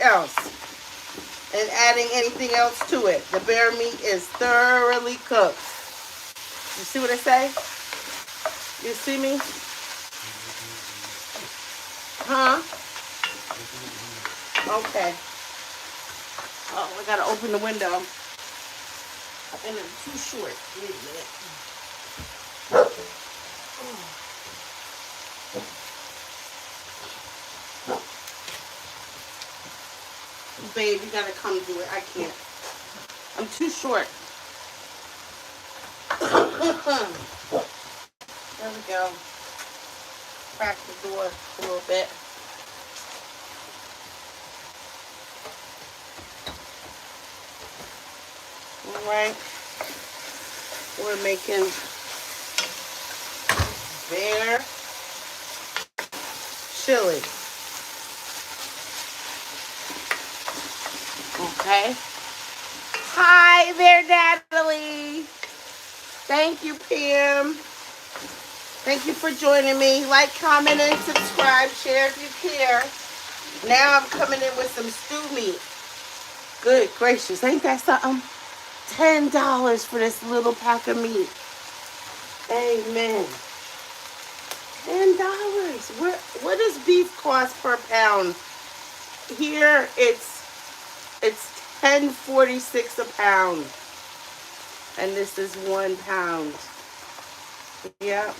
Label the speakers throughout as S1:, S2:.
S1: else and adding anything else to it. The bear meat is thoroughly cooked. You see what I say? You see me? Huh? Okay. Oh, I gotta open the window. And it's too short. Wait a minute. Babe, you gotta come do it. I can't. I'm too short. There we go. Crack the door a little bit. Alright. We're making bear chili. Okay. Hi there, Natalie. Thank you, Pam. Thank you for joining me. Like, comment, and subscribe. Share if you care. Now I'm coming in with some stew meat. Good gracious. Ain't that something? $10 for this little pack of meat. Amen. $10. What does beef cost per pound? Here it's $10.46 a pound. And this is 1 pound. Yep.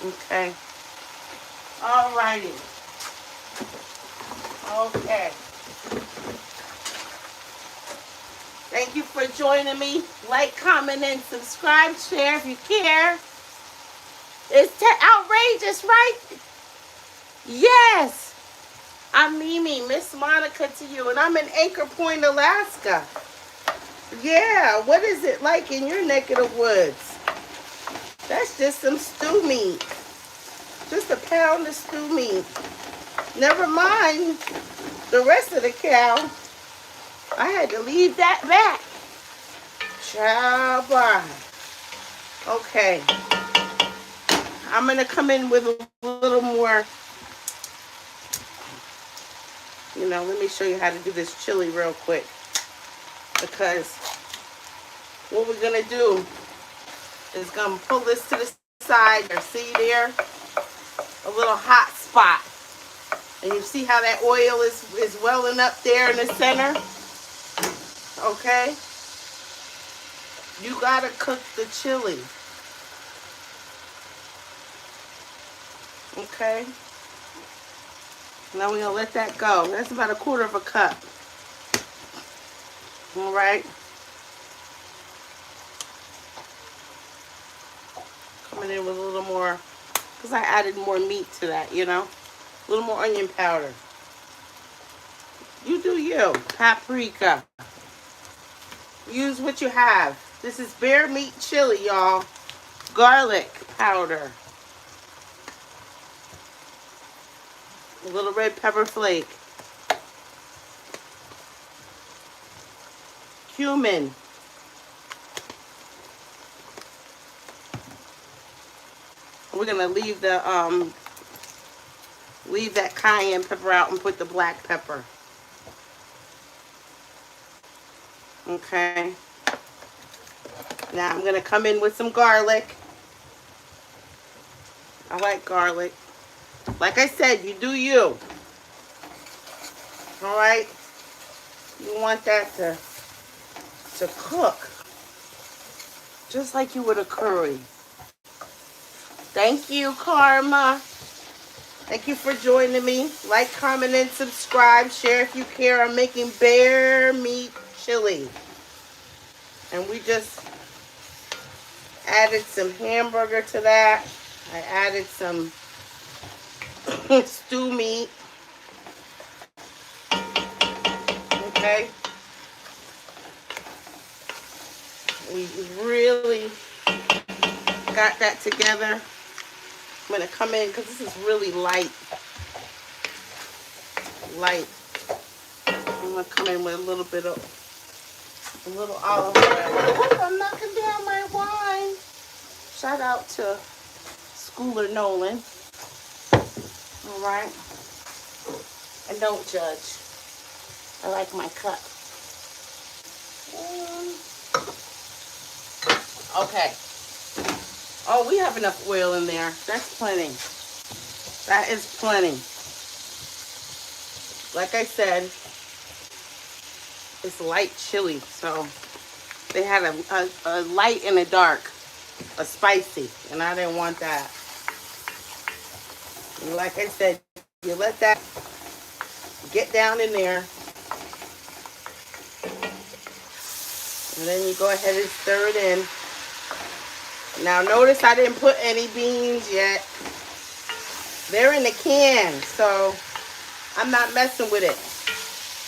S1: Okay. Alrighty. Okay. Thank you for joining me. Like, comment, and subscribe. Share if you care. It's outrageous, right? Yes. I'm Mimi, Miss Monica to you, and I'm in Anchor Point, Alaska. Yeah, what is it like in your neck of the woods? That's just some stew meat. Just a pound of stew meat. Never mind the rest of the cow. I had to leave that back. Ciao, bye. Okay. I'm going to come in with a little more. Let me show you how to do this chili real quick. Because what we're going to do is going to pull this to the side. See there? A little hot spot. And you see how that oil is welling up there in the center? Okay? You got to cook the chili. Okay? Now we're going to let that go. That's about 1/4 cup. All right? Coming in with a little more, because I added more meat to that, A little more onion powder. You do you. Paprika. Use what you have. This is bear meat chili, y'all. Garlic powder. A little red pepper flake. Cumin. We're gonna leave that cayenne pepper out and put the black pepper. Okay. Now I'm gonna come in with some garlic. I like garlic. Like I said, you do you. All right. You want that to cook, just like you would a curry. Thank you, Karma. Thank you for joining me. Like, comment, and subscribe. Share if you care. I'm making bear meat chili. And we just added some hamburger to that. I added some stew meat. Okay. We really got that together. I'm going to come in because this is really light. I'm going to come in with a little olive oil. Oh, I'm knocking down my wine. Shout out to Schooler Nolan. All right. and don't judge. I like my cut. Okay. Oh, we have enough oil in there. That's plenty. That is plenty. Like I said, it's light chili, so they had a light and a dark, a spicy, and I didn't want that. And like I said, you let that get down in there, and then you go ahead and stir it in. Now notice I didn't put any beans yet. They're in the can, so I'm not messing with it.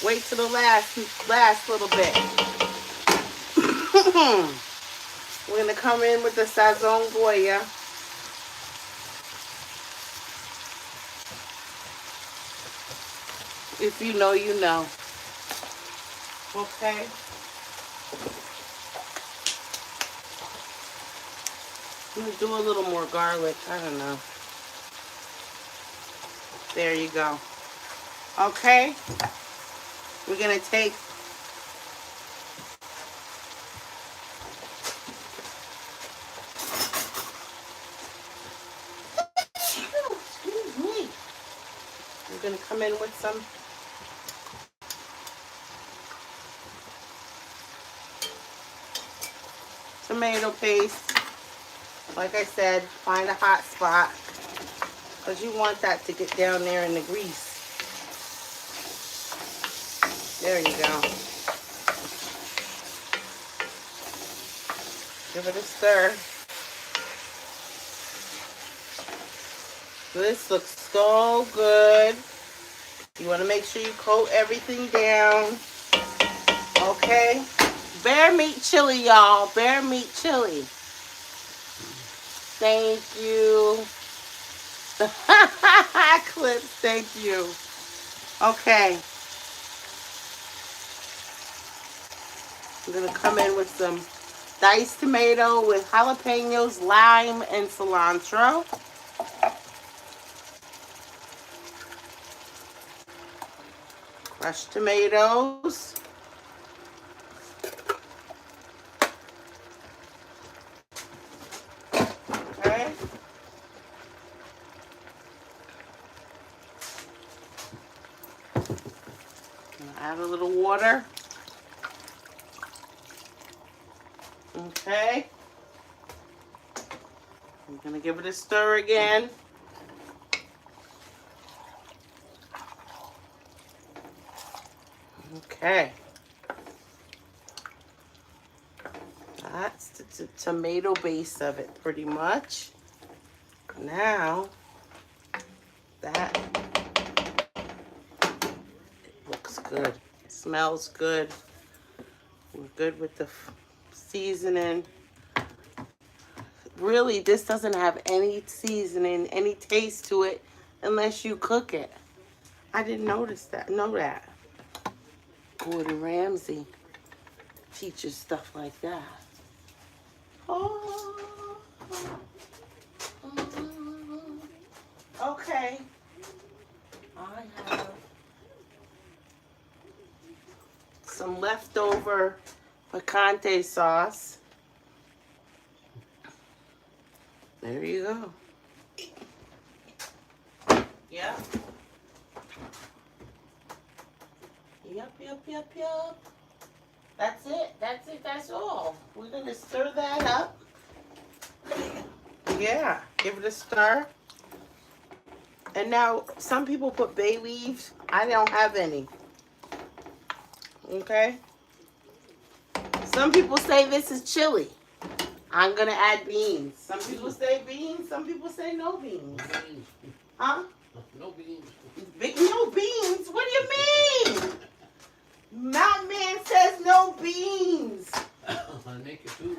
S1: Wait till the last little bit. We're gonna come in with the Sazon Goya. If you know, you know. Okay. I'm gonna do a little more garlic. I don't know. There you go. Okay. We're gonna take excuse me. We're gonna come in with some tomato paste. Like I said, find a hot spot because you want that to get down there in the grease. There you go. Give it a stir. This looks so good. You want to make sure you coat everything down. Okay. Bear meat chili, y'all. Bear meat chili. Thank you. Clips, thank you. Okay. I'm going to come in with some diced tomato with jalapenos, lime, and cilantro. Crushed tomatoes. Okay. Add a little water. Okay. I'm going to give it a stir again. Okay. That's the tomato base of it pretty much. Now, that looks good. It smells good. We're good with the seasoning. Really, this doesn't have any seasoning, any taste to it unless you cook it. I didn't notice that. Know that. Gordon Ramsay teaches stuff like that. Oh. Okay. I have some leftover picante sauce. There you go. Yep. Yep. That's it. That's all. We're going to stir that up. Yeah. Give it a stir. And now, some people put bay leaves. I don't have any. Okay? Some people say this is chili. I'm going to add beans. Some people say beans. Some people say no beans. Huh?
S2: No beans.
S1: No beans? What do you mean? Mountain Man says no beans.
S2: I make it too.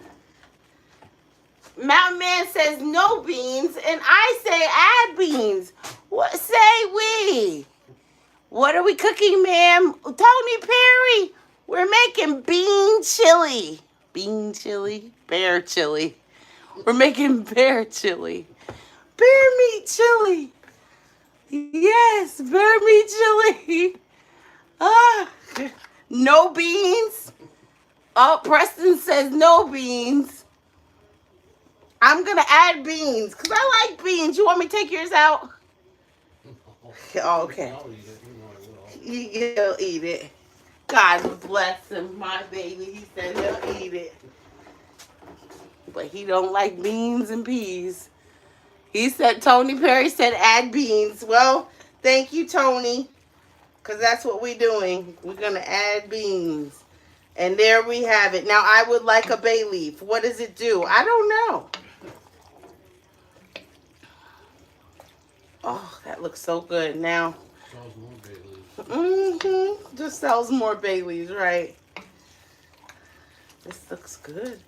S1: Mountain Man says no beans, and I say add beans. What say we? What are we cooking, ma'am? Tony Perry, we're making bean chili. Bean chili? Bear chili. We're making bear chili. Bear meat chili. Yes, bear meat chili. Ah, no beans. Oh, Preston says no beans. I'm gonna add beans because I like beans. You want me to take yours out? Oh, okay.
S2: I'll eat it. You know I will.
S1: He'll eat it. God bless him, my baby. He said he'll eat it. But he don't like beans and peas. He said, Tony Perry said add beans. Well, thank you, Tony. Because that's what we're doing. We're going to add beans. And there we have it. Now, I would like a bay leaf. What does it do? I don't know. Oh, that looks so good. Now,
S2: Sells more Baileys.
S1: just sells more bay leaves, right? This looks good.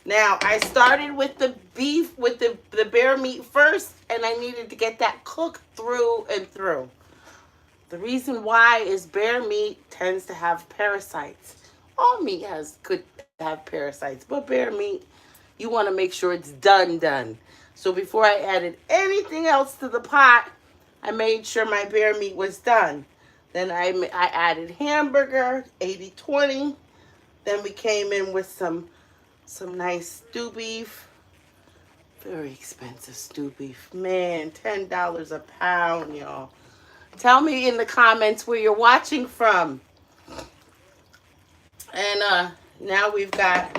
S1: Now, I started with the beef, with the bear meat first, and I needed to get that cooked through and through. The reason why is bear meat tends to have parasites. All meat could have parasites, but bear meat, you want to make sure it's done. So before I added anything else to the pot, I made sure my bear meat was done. Then I added hamburger, 80-20. Then we came in with some nice stew beef. Very expensive stew beef. Man, $10 a pound, y'all. Tell me in the comments where you're watching from. And now we've got,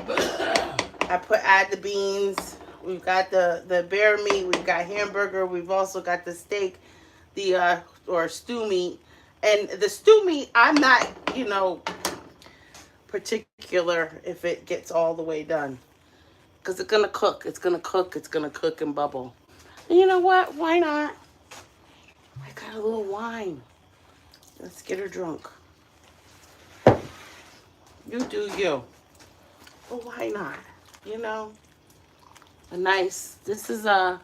S1: add the beans. We've got the bear meat. We've got hamburger. We've also got the steak, or stew meat. And the stew meat, I'm not, particular if it gets all the way done. Because it's going to cook. It's going to cook. It's going to cook and bubble. And you know what? Why not? I got a little wine. Let's get her drunk. You do you. Well, why not? A nice, this is a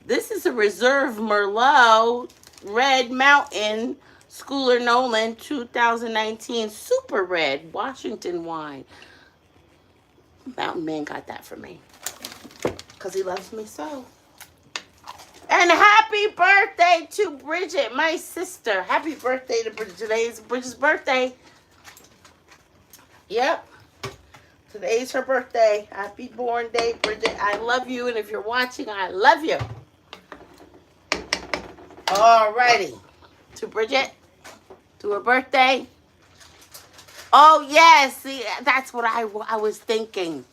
S1: Reserve Merlot Red Mountain Schooler Nolan 2019 Super Red Washington wine. Mountain Man got that for me because he loves me so. And happy birthday to Bridget, my sister. Happy birthday to Bridget. Today's Bridget's birthday. Yep. Today's her birthday. Happy born day, Bridget. I love you. And if you're watching, I love you. Alrighty. To Bridget. To her birthday. Oh, yes. See, that's what I was thinking.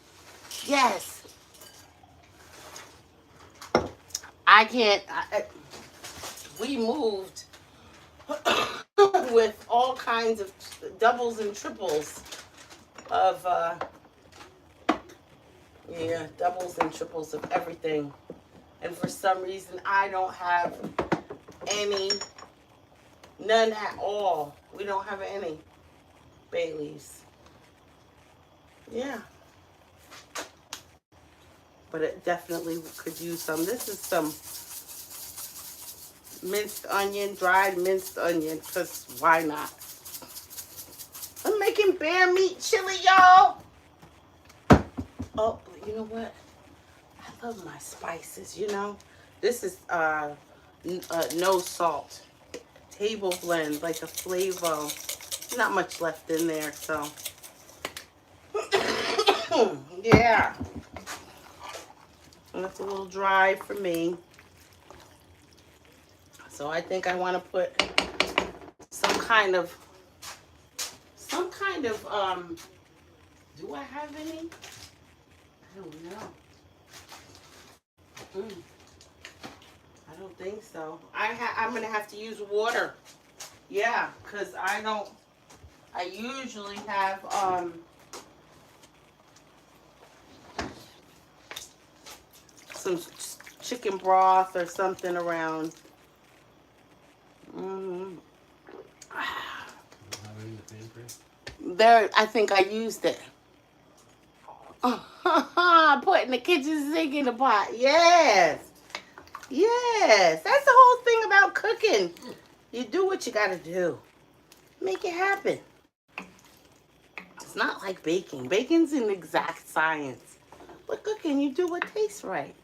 S1: Yes. I can't. We moved with all kinds of doubles and triples of, doubles and triples of everything. And for some reason, I don't have none at all. We don't have any bay leaves. Yeah. But it definitely could use some. This is some minced onion, dried minced onion, because why not? I'm making bear meat chili, y'all. Oh, you know what? I love my spices, This is no salt. Table blend, like a Flavor. Not much left in there, so. Yeah. And that's a little dry for me. So I think I want to put some kind of, do I have any? I don't know. I don't think so. I'm going to have to use water. Yeah, because I usually have, some chicken broth or something around. There, I think I used it. Putting the kitchen sink in the pot. Yes. Yes. That's the whole thing about cooking. You do what you gotta do. Make it happen. It's not like baking. Baking's an exact science. But cooking, you do what tastes right.